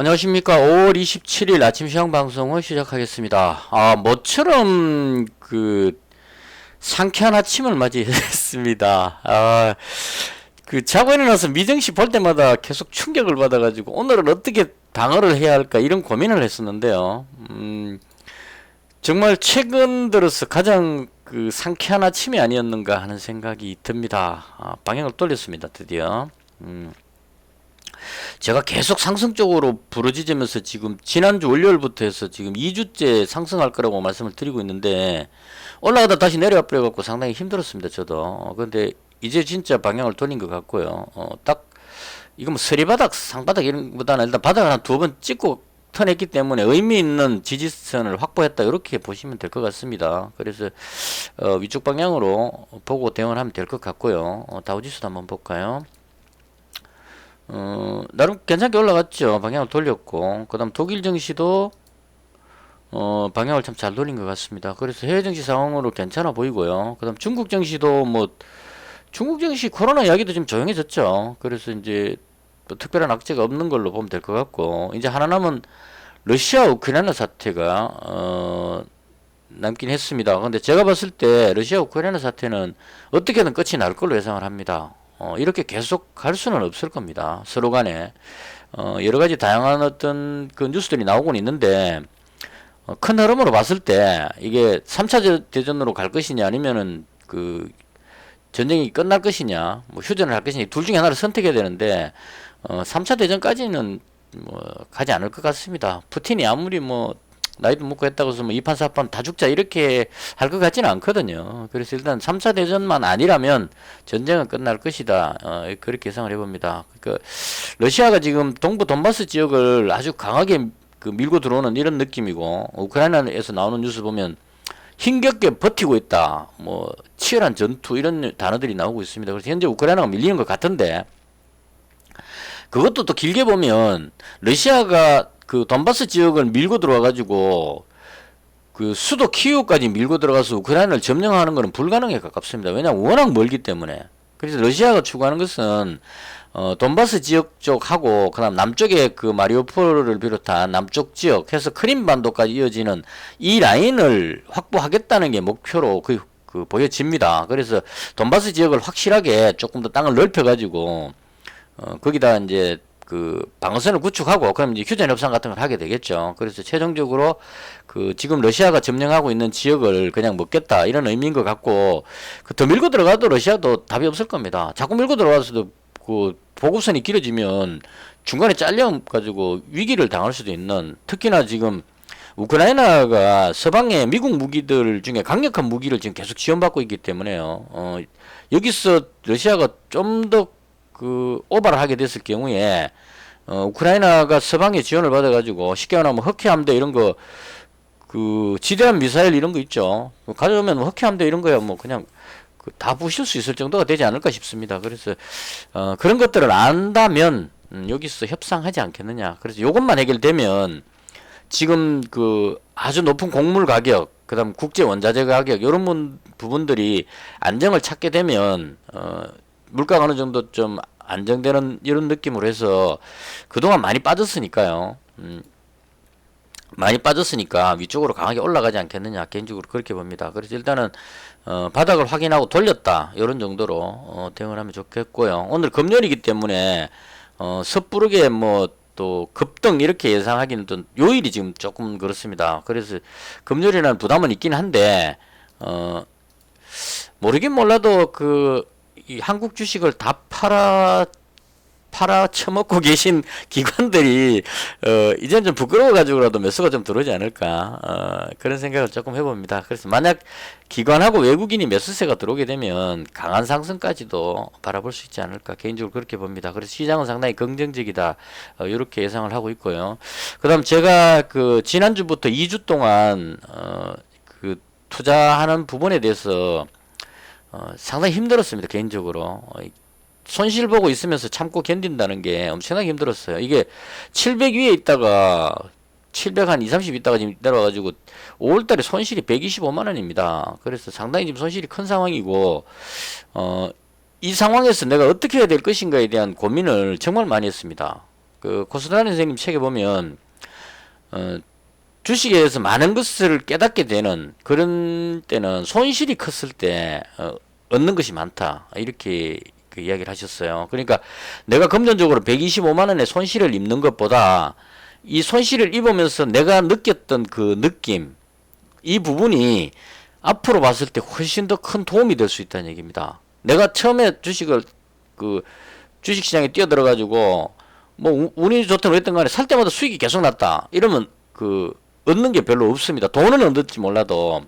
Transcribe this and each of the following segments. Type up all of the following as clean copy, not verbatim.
안녕하십니까. 5월 27일 아침 시황 방송을 시작하겠습니다. 모처럼 상쾌한 아침을 맞이했습니다. 자고 일어나서 미정씨 볼 때마다 계속 충격을 받아가지고 오늘은 어떻게 방어를 해야 할까 이런 고민을 했었는데요. 정말 최근 들어서 가장 상쾌한 아침이 아니었는가 하는 생각이 듭니다. 방향을 돌렸습니다. 드디어. 제가 계속 상승 쪽으로 부르짖으면서 지금 지난주 월요일부터 해서 지금 2주째 상승할 거라고 말씀을 드리고 있는데 올라가다 다시 내려와 버려갖고 상당히 힘들었습니다. 저도. 근데 이제 진짜 방향을 돌린 것 같고요. 딱 이거 뭐 서리바닥, 상바닥 이런 것보다는 일단 바닥을 한 두 번 찍고 턴했기 때문에 의미 있는 지지선을 확보했다 이렇게 보시면 될 것 같습니다. 그래서 위쪽 방향으로 보고 대응을 하면 될 것 같고요. 다우지수도 한번 볼까요? 나름 괜찮게 올라갔죠. 방향을 돌렸고, 그 다음 독일 증시도 방향을 참 잘 돌린 것 같습니다. 그래서 해외 증시 상황으로 괜찮아 보이고요. 그 다음 중국 증시도 중국 증시 코로나 이야기도 좀 조용해졌죠. 그래서 이제 뭐 특별한 악재가 없는 걸로 보면 될 것 같고, 이제 하나 남은 러시아 우크라이나 사태가 남긴 했습니다. 근데 제가 봤을 때 러시아 우크라이나 사태는 어떻게든 끝이 날 걸로 예상을 합니다. 이렇게 계속 갈 수는 없을 겁니다. 서로 간에 여러 가지 다양한 어떤 그 뉴스들이 나오곤 있는데 큰 흐름으로 봤을 때 이게 3차 대전으로 갈 것이냐 아니면은 전쟁이 끝날 것이냐 뭐 휴전을 할 것이냐 둘 중에 하나를 선택해야 되는데 3차 대전까지는 뭐 가지 않을 것 같습니다. 푸틴이 아무리 뭐 나이도 먹고 했다고 해서 뭐 2판 4판 다 죽자 이렇게 할 것 같지는 않거든요. 그래서 일단 3차 대전만 아니라면 전쟁은 끝날 것이다. 그렇게 예상을 해봅니다. 그러니까 러시아가 지금 동부 돈바스 지역을 아주 강하게 밀고 들어오는 이런 느낌이고 우크라이나에서 나오는 뉴스 보면 힘겹게 버티고 있다. 뭐 치열한 전투 이런 단어들이 나오고 있습니다. 그래서 현재 우크라이나가 밀리는 것 같은데 그것도 또 길게 보면 러시아가 돈바스 지역을 밀고 들어와가지고 수도 키이우까지 밀고 들어가서 우크라이나를 점령하는 것은 불가능에 가깝습니다. 왜냐하면 워낙 멀기 때문에. 그래서 러시아가 추구하는 것은 돈바스 지역 쪽하고 그다음 남쪽에 마리우폴을 비롯한 남쪽 지역 해서 크림반도까지 이어지는 이 라인을 확보하겠다는 게 목표로 보여집니다. 그래서 돈바스 지역을 확실하게 조금 더 땅을 넓혀가지고 거기다 이제 방어선을 구축하고 그럼 이제 휴전 협상 같은 걸 하게 되겠죠. 그래서 최종적으로 지금 러시아가 점령하고 있는 지역을 그냥 먹겠다 이런 의미인 것 같고 더 밀고 들어가도 러시아도 답이 없을 겁니다. 자꾸 밀고 들어가서도 보급선이 길어지면 중간에 잘려 가지고 위기를 당할 수도 있는 특히나 지금 우크라이나가 서방의 미국 무기들 중에 강력한 무기를 지금 계속 지원받고 있기 때문에요. 여기서 러시아가 좀더 오버를 하게 됐을 경우에 우크라이나가 서방의 지원을 받아가지고 쉽게 말하면 허키함대 이런 거 지대한 미사일 이런 거 있죠. 가져오면 허키함대 이런 거야 뭐 그냥 다 부실 수 있을 정도가 되지 않을까 싶습니다. 그래서 그런 것들을 안다면 여기서 협상하지 않겠느냐. 그래서 요것만 해결되면 지금 아주 높은 곡물 가격 그다음 국제 원자재 가격 이런 부분들이 안정을 찾게 되면 물가가 어느 정도 좀 안정되는 이런 느낌으로 해서 그동안 많이 빠졌으니까요. 많이 빠졌으니까 위쪽으로 강하게 올라가지 않겠느냐 개인적으로 그렇게 봅니다. 그래서 일단은 바닥을 확인하고 돌렸다 이런 정도로 대응을 하면 좋겠고요. 오늘 금요일이기 때문에 섣부르게 뭐 또 급등 이렇게 예상하기는 좀 요일이 지금 조금 그렇습니다. 그래서 금요일이라는 부담은 있긴 한데 모르긴 몰라도 이 한국 주식을 다 팔아 처먹고 계신 기관들이 이젠 좀 부끄러워가지고라도 매수가 좀 들어오지 않을까 그런 생각을 조금 해봅니다. 그래서 만약 기관하고 외국인이 매수세가 들어오게 되면 강한 상승까지도 바라볼 수 있지 않을까 개인적으로 그렇게 봅니다. 그래서 시장은 상당히 긍정적이다 이렇게 예상을 하고 있고요. 그 다음 제가 지난주부터 2주 동안 투자하는 부분에 대해서 상당히 힘들었습니다. 개인적으로 손실 보고 있으면서 참고 견딘다는 게 엄청나게 힘들었어요. 이게 700 위에 있다가 700 한 2, 30 있다가 지금 내려와가지고 5월달에 손실이 125만 원입니다. 그래서 상당히 지금 손실이 큰 상황이고 이 상황에서 내가 어떻게 해야 될 것인가에 대한 고민을 정말 많이 했습니다. 그 코스다니 선생님 책에 보면 주식에 대해서 많은 것을 깨닫게 되는 그런 때는 손실이 컸을 때 얻는 것이 많다 이렇게 그 이야기를 하셨어요. 그러니까 내가 금전적으로 125만 원의 손실을 입는 것보다 이 손실을 입으면서 내가 느꼈던 그 느낌 이 부분이 앞으로 봤을 때 훨씬 더 큰 도움이 될 수 있다는 얘기입니다. 내가 처음에 주식을 그 주식시장에 뛰어들어 가지고 뭐 운이 좋든 그랬던 간에 살 때마다 수익이 계속 났다 이러면 그 얻는 게 별로 없습니다. 돈은 얻을지 몰라도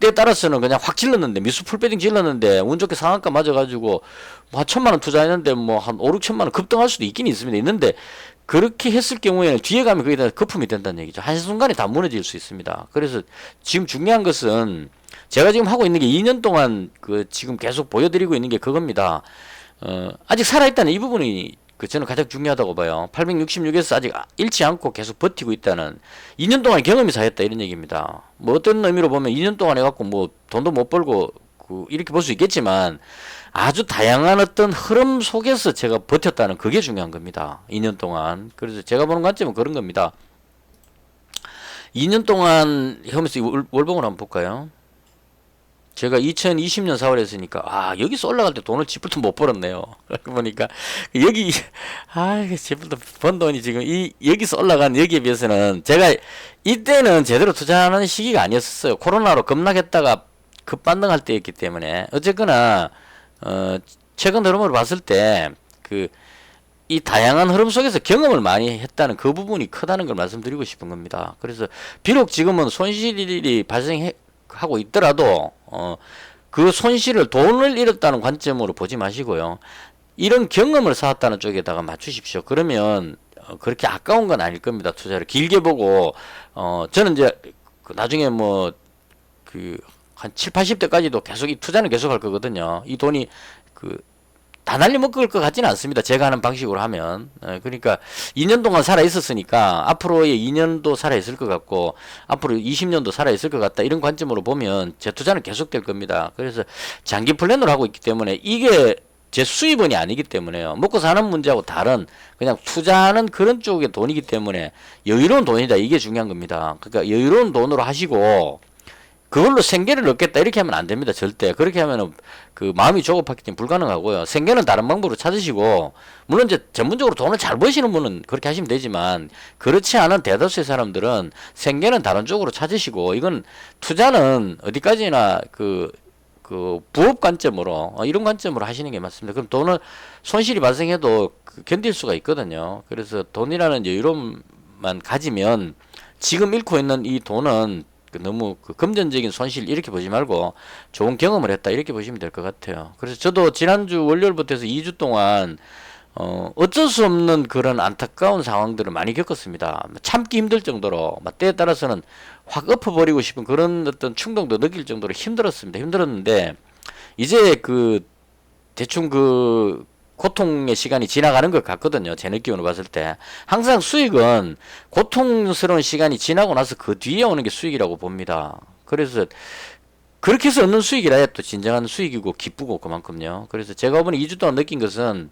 때에 따라서는 그냥 확 질렀는데 미수 풀베딩 질렀는데 운 좋게 상한가 맞아가지고 뭐 한 1,000만 원 투자했는데 뭐 한 5, 6천만 원 급등할 수도 있긴 있습니다. 있는데 그렇게 했을 경우에는 뒤에 가면 그게 다 거품이 된다는 얘기죠. 한순간에 다 무너질 수 있습니다. 그래서 지금 중요한 것은 제가 지금 하고 있는 게 2년 동안 그 지금 계속 보여드리고 있는 게 그겁니다. 아직 살아있다는 이 부분이 그 저는 가장 중요하다고 봐요. 866에서 아직 잃지 않고 계속 버티고 있다는 2년 동안 경험이 쌓였다 이런 얘기입니다. 뭐 어떤 의미로 보면 2년 동안 해갖고 뭐 돈도 못 벌고 그 이렇게 볼 수 있겠지만 아주 다양한 어떤 흐름 속에서 제가 버텼다는 그게 중요한 겁니다. 2년 동안. 그래서 제가 보는 관점은 그런 겁니다. 2년 동안 해오면서 월봉을 한번 볼까요? 제가 2020년 4월에 했으니까 여기서 올라갈 때 돈을 지불도 못 벌었네요. 보니까 여기 지불도 번 돈이 지금 여기서 올라간 여기에 비해서는 제가 이때는 제대로 투자하는 시기가 아니었어요. 코로나로 급락했다가 급반등할 때였기 때문에 어쨌거나 최근 흐름으로 봤을 때 이 다양한 흐름 속에서 경험을 많이 했다는 그 부분이 크다는 걸 말씀드리고 싶은 겁니다. 그래서 비록 지금은 손실이 발생하고 있더라도 그 손실을 돈을 잃었다는 관점으로 보지 마시고요. 이런 경험을 쌓았다는 쪽에다가 맞추십시오. 그러면 그렇게 아까운 건 아닐 겁니다. 투자를 길게 보고 저는 이제 나중에 뭐 한 7, 80대까지도 계속 이 투자는 계속 할 거거든요. 이 돈이 다 날려먹을 것 같지는 않습니다. 제가 하는 방식으로 하면. 그러니까 2년 동안 살아있었으니까 앞으로의 2년도 살아있을 것 같고 앞으로 20년도 살아있을 것 같다. 이런 관점으로 보면 제 투자는 계속될 겁니다. 그래서 장기 플랜으로 하고 있기 때문에 이게 제 수입원이 아니기 때문에요. 먹고 사는 문제하고 다른 그냥 투자하는 그런 쪽의 돈이기 때문에 여유로운 돈이다. 이게 중요한 겁니다. 그러니까 여유로운 돈으로 하시고 그걸로 생계를 얻겠다 이렇게 하면 안 됩니다. 절대. 그렇게 하면은 그 마음이 조급하기 때문에 불가능하고요. 생계는 다른 방법으로 찾으시고 물론 이제 전문적으로 돈을 잘 버시는 분은 그렇게 하시면 되지만 그렇지 않은 대다수의 사람들은 생계는 다른 쪽으로 찾으시고 이건 투자는 어디까지나 그 부업 관점으로 이런 관점으로 하시는 게 맞습니다. 그럼 돈을 손실이 발생해도 견딜 수가 있거든요. 그래서 돈이라는 여유로움만 가지면 지금 잃고 있는 이 돈은 너무 금전적인 손실 이렇게 보지 말고 좋은 경험을 했다 이렇게 보시면 될 것 같아요. 그래서 저도 지난주 월요일부터 해서 2주 동안 어쩔 수 없는 그런 안타까운 상황들을 많이 겪었습니다. 참기 힘들 정도로 때에 따라서는 확 엎어버리고 싶은 그런 어떤 충동도 느낄 정도로 힘들었습니다. 힘들었는데 이제 대충 고통의 시간이 지나가는 것 같거든요. 제 느낌으로 봤을 때. 항상 수익은 고통스러운 시간이 지나고 나서 그 뒤에 오는 게 수익이라고 봅니다. 그래서 그렇게 해서 얻는 수익이라야 또 진정한 수익이고 기쁘고 그만큼요. 그래서 제가 이번에 2주 동안 느낀 것은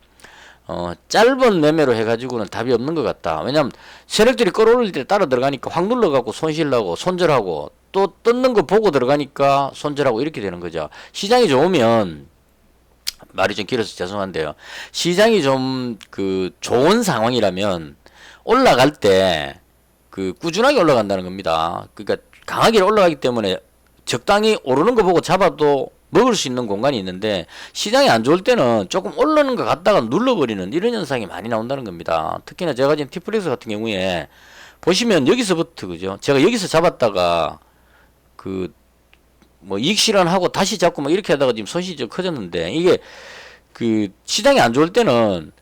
짧은 매매로 해가지고는 답이 없는 것 같다. 왜냐면 세력들이 끌어올릴 때 따라 들어가니까 확 눌러가고 손실나고 손절하고 또 뜯는 거 보고 들어가니까 손절하고 이렇게 되는 거죠. 시장이 좋으면 말이 좀 길어서 죄송한데요. 시장이 좀 좋은 상황이라면 올라갈 때 꾸준하게 올라간다는 겁니다. 그러니까 강하게 올라가기 때문에 적당히 오르는 거 보고 잡아도 먹을 수 있는 공간이 있는데 시장이 안 좋을 때는 조금 오르는 것 같다가 눌러버리는 이런 현상이 많이 나온다는 겁니다. 특히나 제가 지금 티플렉스 같은 경우에 보시면 여기서부터 그죠? 제가 여기서 잡았다가 뭐 이익 실현하고 다시 잡고 막 이렇게 하다가 지금 손실이 좀 커졌는데 이게 시장이 안 좋을 때는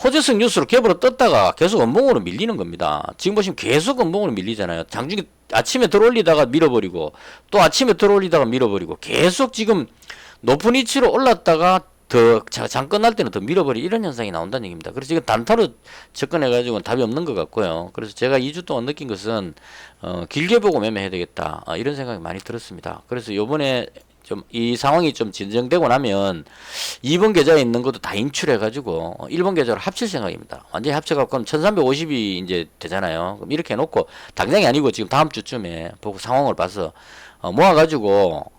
호재성 뉴스로 갭으로 떴다가 계속 음봉으로 밀리는 겁니다. 지금 보시면 계속 음봉으로 밀리잖아요. 장중에 아침에 들어올리다가 밀어버리고 또 아침에 들어올리다가 밀어버리고 계속 지금 높은 위치로 올랐다가 장 끝날 때는 더 밀어버리 이런 현상이 나온다는 얘기입니다. 그래서 지금 단타로 접근해가지고는 답이 없는 것 같고요. 그래서 제가 2주 동안 느낀 것은 길게 보고 매매해야 되겠다 이런 생각이 많이 들었습니다. 그래서 요번에 좀 이 상황이 좀 진정되고 나면 2번 계좌에 있는 것도 다 인출해 가지고 1번 계좌로 합칠 생각입니다. 완전히 합쳐 갖고 그럼 1350이 이제 되잖아요. 그럼 이렇게 해 놓고 당장이 아니고 지금 다음 주쯤에 보고 상황을 봐서 모아 가지고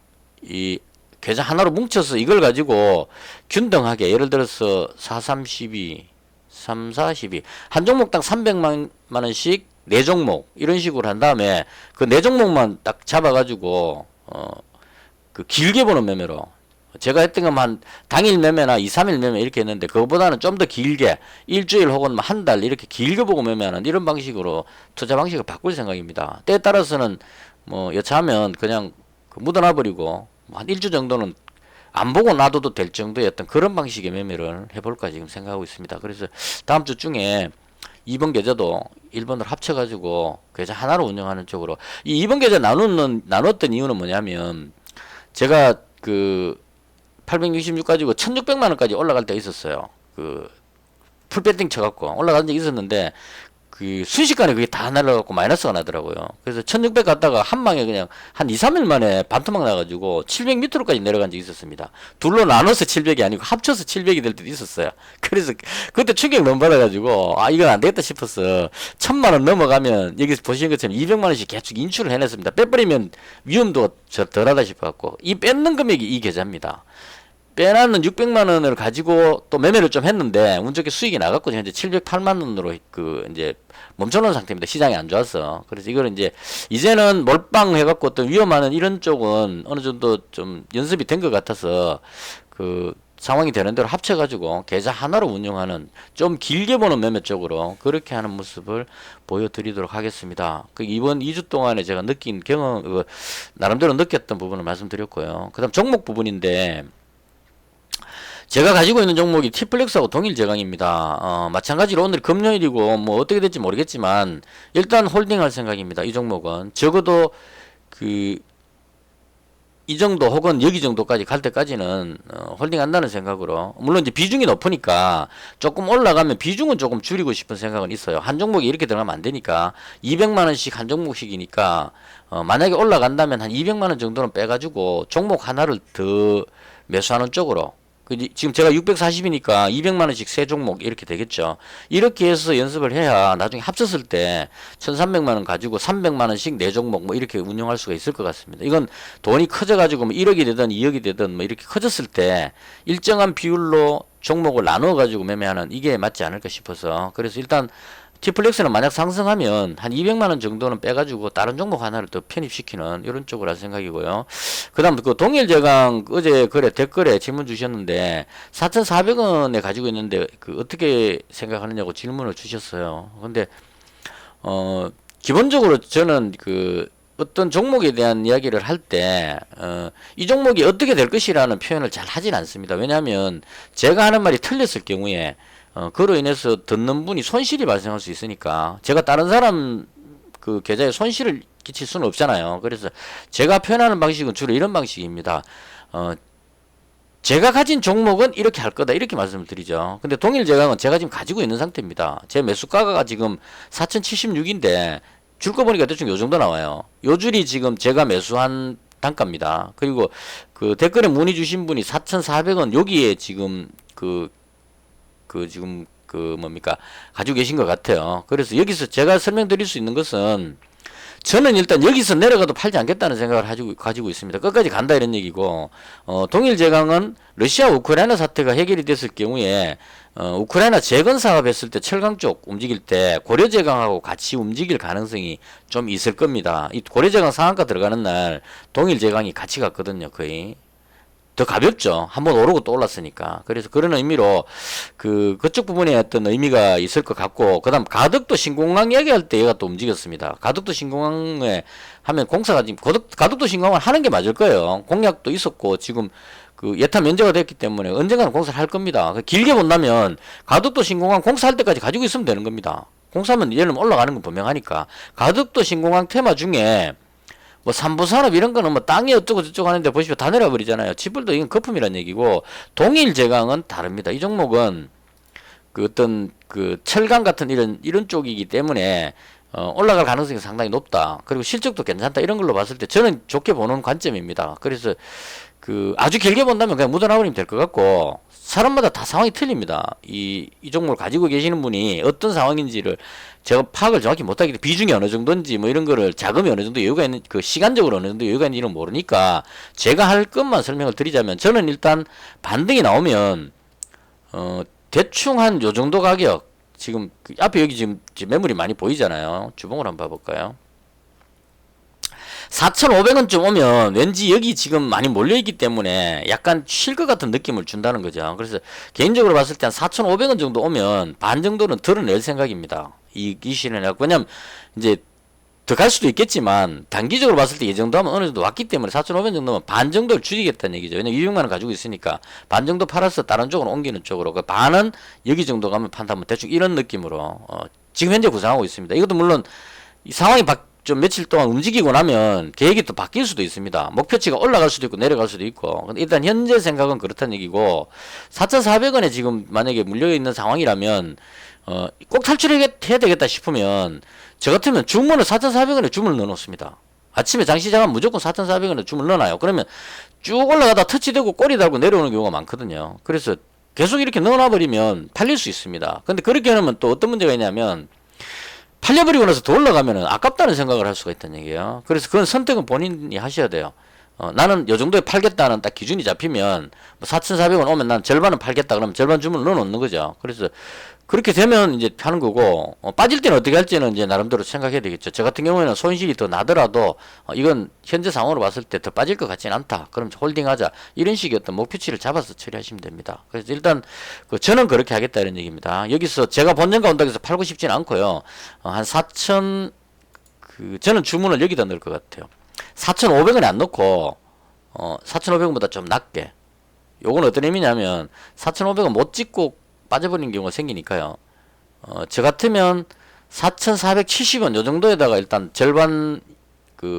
이 계좌 하나로 뭉쳐서 이걸 가지고 균등하게 예를 들어서 4, 3, 12, 3, 4, 12 한 종목당 300만 원씩 4종목 이런 식으로 한 다음에 그 4종목만 딱 잡아가지고 그 길게 보는 매매로 제가 했던 건 한 당일 매매나 2, 3일 매매 이렇게 했는데 그거보다는 좀 더 길게 일주일 혹은 한 달 이렇게 길게 보고 매매하는 이런 방식으로 투자 방식을 바꿀 생각입니다. 때에 따라서는 뭐 여차하면 그냥 묻어놔 버리고 한 일주 정도는 안 보고 놔둬도 될 정도의 어떤 그런 방식의 매매를 해볼까 지금 생각하고 있습니다. 그래서 다음 주 중에 2번 계좌도 1번으로 합쳐가지고 계좌 하나로 운영하는 쪽으로 이 2번 계좌 나눴던 이유는 뭐냐면 제가 그 866 가지고 1600만 원까지 올라갈 때가 있었어요. 그 풀배팅 쳐갖고 올라간 적이 있었는데 그 순식간에 그게 다 날라가고 마이너스가 나더라고요. 그래서 1600 갔다가 한 방에 그냥 한 2, 3일 만에 반토막 나가지고 700m까지 내려간 적이 있었습니다. 둘로 나눠서 700이 아니고 합쳐서 700이 될 때도 있었어요. 그래서 그때 충격 너무 받아가지고 이건 안 되겠다 싶어서 1000만 원 넘어가면 여기서 보시는 것처럼 200만 원씩 계속 인출을 해냈습니다. 빼버리면 위험도 덜하다 싶어갖고 이 뺏는 금액이 이 계좌입니다. 빼놨는 600만 원을 가지고 또 매매를 좀 했는데 운 좋게 수익이 나갔고 현재 708만 원으로 그 이제 멈춰놓은 상태입니다. 시장이 안 좋아서. 그래서 이걸 이제는 몰빵 해갖고 어떤 위험한 이런 쪽은 어느 정도 좀 연습이 된 것 같아서 그 상황이 되는 대로 합쳐가지고 계좌 하나로 운영하는 좀 길게 보는 매매 쪽으로 그렇게 하는 모습을 보여드리도록 하겠습니다. 그 이번 2주 동안에 제가 느낀 경험, 나름대로 느꼈던 부분을 말씀드렸고요. 그 다음 종목 부분인데 제가 가지고 있는 종목이 T플렉스하고 동일 제강입니다. 마찬가지로 오늘 금요일이고 뭐 어떻게 될지 모르겠지만 일단 홀딩할 생각입니다. 이 종목은 적어도 그 이 정도 혹은 여기 정도까지 갈 때까지는 홀딩한다는 생각으로 물론 이제 비중이 높으니까 조금 올라가면 비중은 조금 줄이고 싶은 생각은 있어요. 한 종목이 이렇게 들어가면 안 되니까 200만 원씩 한 종목씩이니까 만약에 올라간다면 한 200만 원 정도는 빼가지고 종목 하나를 더 매수하는 쪽으로 지금 제가 640이니까 200만원씩 세 종목 이렇게 되겠죠. 이렇게 해서 연습을 해야 나중에 합쳤을 때 1300만원 가지고 300만원씩 네 종목 뭐 이렇게 운영할 수가 있을 것 같습니다. 이건 돈이 커져가지고 뭐 1억이 되든 2억이 되든 뭐 이렇게 커졌을 때 일정한 비율로 종목을 나눠 가지고 매매하는 이게 맞지 않을까 싶어서 그래서 일단 T플렉스는 만약 상승하면 한 200만원 정도는 빼가지고 다른 종목 하나를 더 편입시키는 이런 쪽으로 할 생각이고요. 그 다음 그 동일제강 어제 그래 댓글에 질문 주셨는데 4,400원에 가지고 있는데 그 어떻게 생각하느냐고 질문을 주셨어요. 근데 기본적으로 저는 그 어떤 종목에 대한 이야기를 할 때 이 종목이 어떻게 될 것이라는 표현을 잘 하진 않습니다. 왜냐하면 제가 하는 말이 틀렸을 경우에 그로 인해서 듣는 분이 손실이 발생할 수 있으니까 제가 다른 사람 그 계좌에 손실을 끼칠 수는 없잖아요. 그래서 제가 표현하는 방식은 주로 이런 방식입니다. 제가 가진 종목은 이렇게 할 거다 이렇게 말씀을 드리죠. 근데 동일제강은 제가 지금 가지고 있는 상태입니다. 제 매수가가 지금 4076인데 줄 거 보니까 대충 요 정도 나와요. 요 줄이 지금 제가 매수한 단가입니다. 그리고 그 댓글에 문의 주신 분이 4,400원 여기에 지금 지금 뭡니까 가지고 계신 것 같아요. 그래서 여기서 제가 설명드릴 수 있는 것은 저는 일단 여기서 내려가도 팔지 않겠다는 생각을 가지고 있습니다. 끝까지 간다 이런 얘기고 동일제강은 러시아 우크라이나 사태가 해결이 됐을 경우에 우크라이나 재건 사업 했을 때 철강 쪽 움직일 때 고려제강하고 같이 움직일 가능성이 좀 있을 겁니다. 이 고려제강 상한가 들어가는 날 동일제강이 같이 갔거든요. 거의 더 가볍죠. 한번 오르고 또 올랐으니까. 그래서 그런 의미로 그쪽 부분에 어떤 의미가 있을 것 같고, 그 다음 가덕도 신공항 이야기할 때 얘가 또 움직였습니다. 가덕도 신공항에 하면 공사가 지금 가덕도 신공항을 하는 게 맞을 거예요. 공약도 있었고 지금 그 예타 면제가 됐기 때문에 언젠가는 공사를 할 겁니다. 길게 본다면 가덕도 신공항 공사할 때까지 가지고 있으면 되는 겁니다. 공사하면 얘는 올라가는 건 분명하니까. 가덕도 신공항 테마 중에 뭐 삼부산업 이런 거는 뭐 땅이 어쩌고 저쩌고 하는데 보시면 다 내려버리잖아요. 지불도 이건 거품이란 얘기고 동일제강은 다릅니다. 이 종목은 그 어떤 그 철강 같은 이런 쪽이기 때문에 올라갈 가능성이 상당히 높다. 그리고 실적도 괜찮다. 이런 걸로 봤을 때 저는 좋게 보는 관점입니다. 그래서 아주 길게 본다면 그냥 묻어나버리면 될 것 같고, 사람마다 다 상황이 틀립니다. 이 종목을 가지고 계시는 분이 어떤 상황인지를 제가 파악을 정확히 못하기 때문에 비중이 어느 정도인지 뭐 이런 거를 자금이 어느 정도 여유가 있는, 시간적으로 어느 정도 여유가 있는지는 모르니까 제가 할 것만 설명을 드리자면, 저는 일단 반등이 나오면, 대충 한 요 정도 가격, 지금 앞에 여기 지금 매물이 많이 보이잖아요. 주봉을 한번 봐볼까요? 4,500원쯤 오면 왠지 여기 지금 많이 몰려있기 때문에 약간 쉴 것 같은 느낌을 준다는 거죠. 그래서 개인적으로 봤을 때 한 4,500원 정도 오면 반 정도는 덜어낼 생각입니다. 이 시즌에. 왜냐면 이제 더 갈 수도 있겠지만 단기적으로 봤을 때 이 정도 하면 어느 정도 왔기 때문에 4,500원 정도면 반 정도를 줄이겠다는 얘기죠. 왜냐면 200만원 가지고 있으니까 반 정도 팔아서 다른 쪽으로 옮기는 쪽으로, 그 반은 여기 정도 가면 판다면 대충 이런 느낌으로 지금 현재 구상하고 있습니다. 이것도 물론 이 상황이 좀 며칠 동안 움직이고 나면 계획이 또 바뀔 수도 있습니다. 목표치가 올라갈 수도 있고 내려갈 수도 있고. 근데 일단 현재 생각은 그렇다는 얘기고, 4,400원에 지금 만약에 물려있는 상황이라면 꼭 탈출해야 되겠다 싶으면 저 같으면 주문을 4,400원에 주문을 넣어놓습니다. 아침에 장 시작하면 무조건 4,400원에 주문을 넣어놔요. 그러면 쭉 올라가다 터치되고 꼬리 달고 내려오는 경우가 많거든요. 그래서 계속 이렇게 넣어놔버리면 팔릴 수 있습니다. 근데 그렇게 해놓으면 또 어떤 문제가 있냐면, 팔려버리고 나서 더 올라가면은 아깝다는 생각을 할 수가 있다는 얘기예요. 그래서 그건 선택은 본인이 하셔야 돼요. 나는 요 정도에 팔겠다는 딱 기준이 잡히면, 뭐 4,400원 오면 난 절반은 팔겠다 그러면 절반 주문을 넣어 놓는 거죠. 그래서 그렇게 되면 이제 하는 거고, 빠질 때는 어떻게 할지는 이제 나름대로 생각해야 되겠죠. 저 같은 경우에는 손실이 더 나더라도 이건 현재 상황으로 봤을 때 더 빠질 것 같지는 않다. 그럼 홀딩하자. 이런 식의 어떤 목표치를 잡아서 처리하시면 됩니다. 그래서 일단 저는 그렇게 하겠다 이런 얘기입니다. 여기서 제가 본전가 온다고 해서 팔고 싶지는 않고요. 한 4천, 저는 주문을 여기다 넣을 것 같아요. 4,500원에 안 넣고 4,500원보다 좀 낮게. 요건 어떤 의미냐면 4,500원 못 찍고 빠져버리는 경우가 생기니까요. 저 같으면 4,470원 요 정도에다가 일단 절반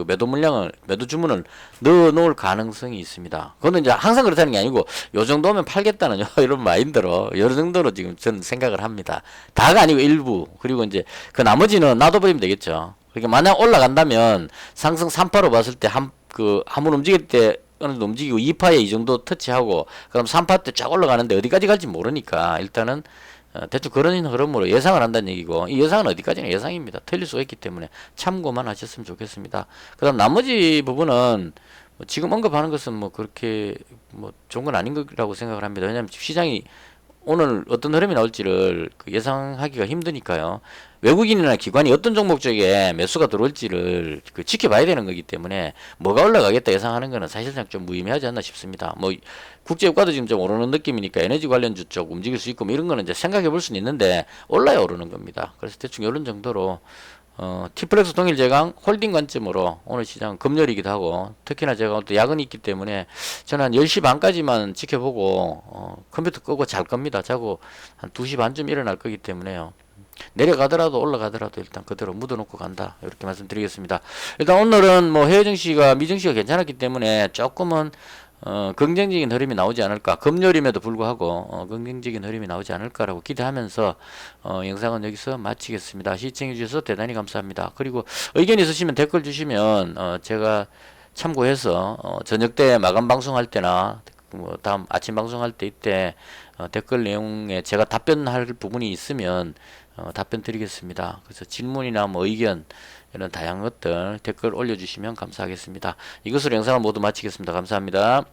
매도 물량을, 매도 주문을 넣어 놓을 가능성이 있습니다. 그거는 이제 항상 그렇다는 게 아니고 요 정도면 팔겠다는 이런 마인드로, 요 정도로 지금 저는 생각을 합니다. 다가 아니고 일부. 그리고 이제 그 나머지는 놔둬버리면 되겠죠. 그러니까 만약 올라간다면 상승 3파로 봤을 때 한번 움직일 때 어느 정도 움직이고 2파에 이 정도 터치하고 그럼 3파 때 쫙 올라가는데 어디까지 갈지 모르니까 일단은 대충 그런 흐름으로 예상을 한다는 얘기고, 이 예상은 어디까지나 예상입니다. 틀릴 수가 있기 때문에 참고만 하셨으면 좋겠습니다. 그 다음 나머지 부분은 뭐 지금 언급하는 것은 뭐 그렇게 뭐 좋은 건 아닌 거라고 생각을 합니다. 왜냐하면 시장이 오늘 어떤 흐름이 나올지를 예상하기가 힘드니까요. 외국인이나 기관이 어떤 종목 쪽에 매수가 들어올지를 지켜봐야 되는 거기 때문에 뭐가 올라가겠다 예상하는 거는 사실상 좀 무의미하지 않나 싶습니다. 뭐 국제유가도 지금 좀 오르는 느낌이니까 에너지 관련주 쪽 움직일 수 있고 뭐 이런 거는 이제 생각해 볼 수는 있는데 올라야 오르는 겁니다. 그래서 대충 이런 정도로 티플렉스 동일 제강 홀딩 관점으로 오늘 시장 금요일이기도 하고, 특히나 제가 또 야근이 있기 때문에 저는 한 10시 반까지만 지켜보고 컴퓨터 끄고 잘 겁니다. 자고 한 2시 반쯤 일어날 거기 때문에요. 내려가더라도 올라가더라도 일단 그대로 묻어놓고 간다, 이렇게 말씀드리겠습니다. 일단 오늘은 뭐 해외 증시가, 미 증시가 괜찮았기 때문에 조금은 긍정적인 흐름이 나오지 않을까, 금요일임에도 불구하고 긍정적인 흐름이 나오지 않을까라고 기대하면서 영상은 여기서 마치겠습니다. 시청해 주셔서 대단히 감사합니다. 그리고 의견 있으시면 댓글 주시면 제가 참고해서 저녁 때 마감 방송할 때나 뭐 다음 아침 방송할 때 이때 댓글 내용에 제가 답변할 부분이 있으면 답변 드리겠습니다. 그래서 질문이나 뭐 의견 이런 다양한 것들 댓글 올려주시면 감사하겠습니다. 이것으로 영상을 모두 마치겠습니다. 감사합니다.